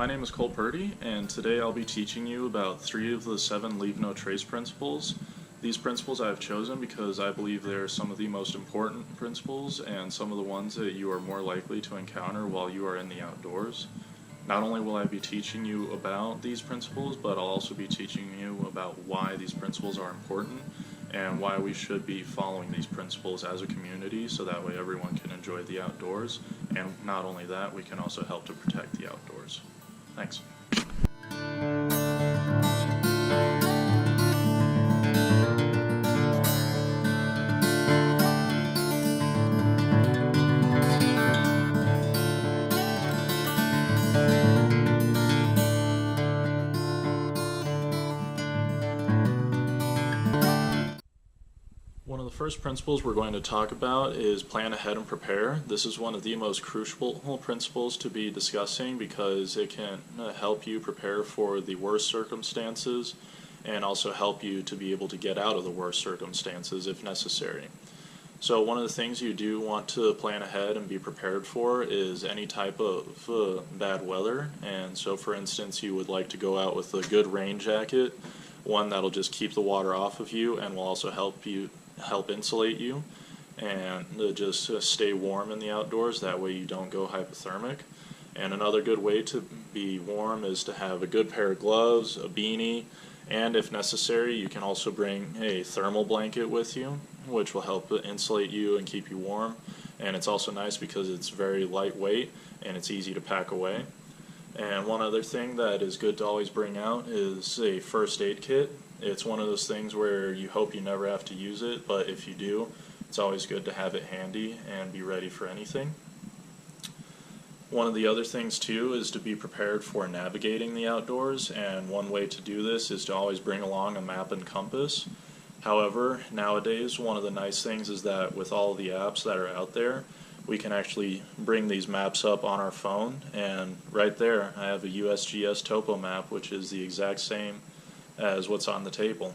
My name is Cole Purdy, and today I'll be teaching you about 3 of the 7 Leave No Trace principles. These principles I have chosen because I believe they're some of the most important principles and some of the ones that you are more likely to encounter while you are in the outdoors. Not only will I be teaching you about these principles, but I'll also be teaching you about why these principles are important and why we should be following these principles as a community so that way everyone can enjoy the outdoors, and not only that, we can also help to protect the outdoors. Thanks. One of the first principles we're going to talk about is plan ahead and prepare. This is one of the most crucial principles to be discussing because it can help you prepare for the worst circumstances and also help you to be able to get out of the worst circumstances if necessary. So one of the things you do want to plan ahead and be prepared for is any type of bad weather. And so for instance, you would like to go out with a good rain jacket, one that'll just keep the water off of you and will also help insulate you and just stay warm in the outdoors. That way you don't go hypothermic. And another good way to be warm is to have a good pair of gloves, a beanie, and if necessary you can also bring a thermal blanket with you, which will help insulate you and keep you warm. And it's also nice because it's very lightweight and it's easy to pack away. And one other thing that is good to always bring out is a first aid kit. It's one of those things where you hope you never have to use it, but if you do, it's always good to have it handy and be ready for anything. One of the other things too is to be prepared for navigating the outdoors, and one way to do this is to always bring along a map and compass. However, nowadays one of the nice things is that with all the apps that are out there, we can actually bring these maps up on our phone, and right there I have a USGS topo map which is the exact same as what's on the table.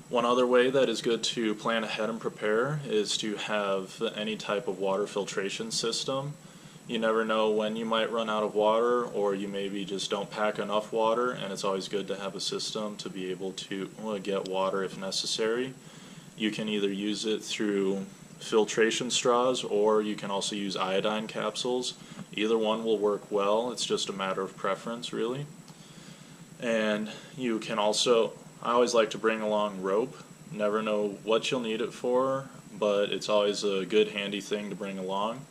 One other way that is good to plan ahead and prepare is to have any type of water filtration system. You never know when you might run out of water, or you maybe just don't pack enough water, and it's always good to have a system to be able to get water if necessary. You can either use it through filtration straws, or you can also use iodine capsules. Either one will work well, it's just a matter of preference really. And you can also, I always like to bring along rope. Never know what you'll need it for, but it's always a good handy thing to bring along.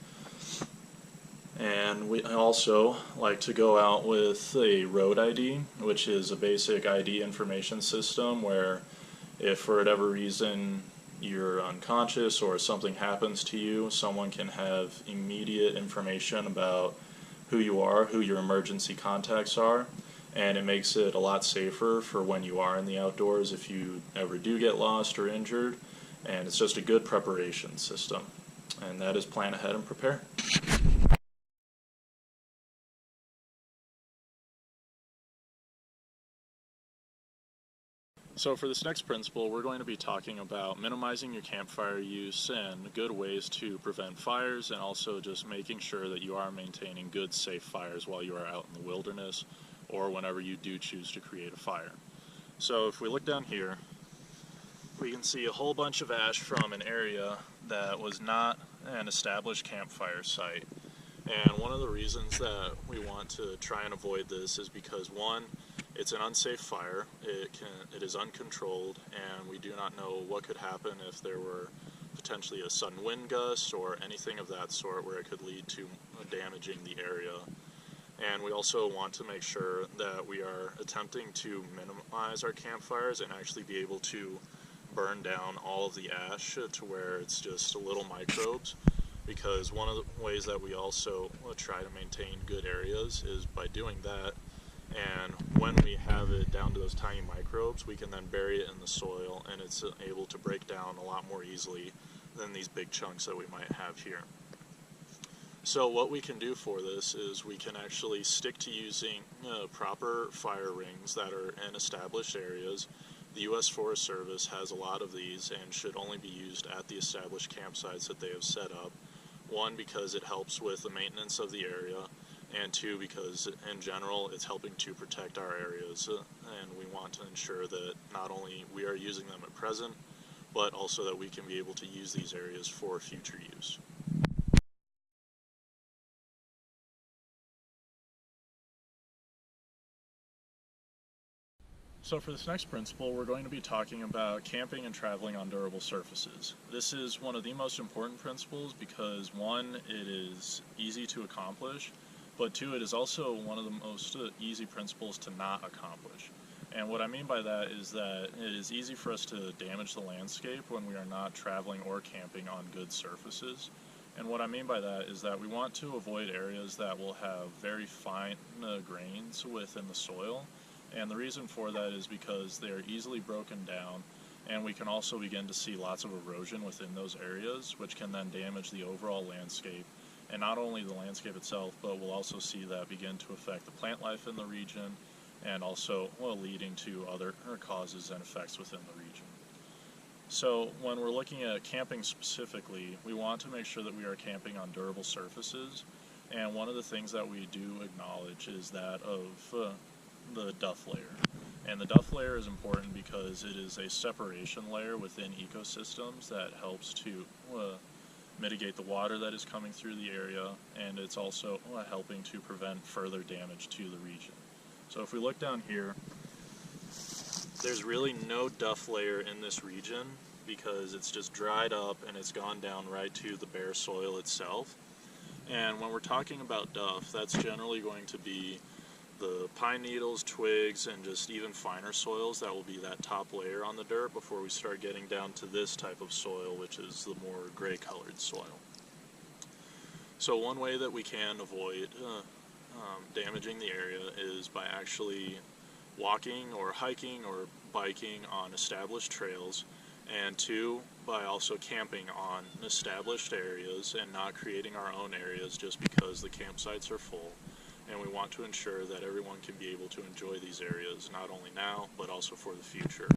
And we also like to go out with a road ID, which is a basic ID information system where if for whatever reason you're unconscious or something happens to you, someone can have immediate information about who you are, who your emergency contacts are, and it makes it a lot safer for when you are in the outdoors if you ever do get lost or injured, and it's just a good preparation system. And that is plan ahead and prepare. So for this next principle, we're going to be talking about minimizing your campfire use and good ways to prevent fires, and also just making sure that you are maintaining good, safe fires while you are out in the wilderness or whenever you do choose to create a fire. So if we look down here, we can see a whole bunch of ash from an area that was not an established campfire site. And one of the reasons that we want to try and avoid this is because, one, it's an unsafe fire, it is uncontrolled, and we do not know what could happen if there were potentially a sudden wind gust or anything of that sort where it could lead to damaging the area. And we also want to make sure that we are attempting to minimize our campfires and actually be able to burn down all of the ash to where it's just little microbes, because one of the ways that we also try to maintain good areas is by doing that. And when we have it down to those tiny microbes, we can then bury it in the soil, and it's able to break down a lot more easily than these big chunks that we might have here. So what we can do for this is we can actually stick to using proper fire rings that are in established areas. The U.S. Forest Service has a lot of these and should only be used at the established campsites that they have set up. One, because it helps with the maintenance of the area, and two, because in general it's helping to protect our areas, and we want to ensure that not only we are using them at present, but also that we can be able to use these areas for future use. So for this next principle, we're going to be talking about camping and traveling on durable surfaces. This is one of the most important principles because, one, it is easy to accomplish, but two, it is also one of the most easy principles to not accomplish. And what I mean by that is that it is easy for us to damage the landscape when we are not traveling or camping on good surfaces. And what I mean by that is that we want to avoid areas that will have very fine grains within the soil. And the reason for that is because they are easily broken down, and we can also begin to see lots of erosion within those areas, which can then damage the overall landscape. And not only the landscape itself, but we'll also see that begin to affect the plant life in the region, and also leading to other causes and effects within the region. So when we're looking at camping specifically, we want to make sure that we are camping on durable surfaces. And one of the things that we do acknowledge is that of the duff layer. And the duff layer is important because it is a separation layer within ecosystems that helps to mitigate the water that is coming through the area, and it's also helping to prevent further damage to the region. So if we look down here, there's really no duff layer in this region because it's just dried up and it's gone down right to the bare soil itself. And when we're talking about duff, that's generally going to be the pine needles, twigs, and just even finer soils that will be that top layer on the dirt before we start getting down to this type of soil, which is the more gray colored soil. So one way that we can avoid damaging the area is by actually walking or hiking or biking on established trails, and two, by also camping on established areas and not creating our own areas just because the campsites are full. And we want to ensure that everyone can be able to enjoy these areas not only now, but also for the future.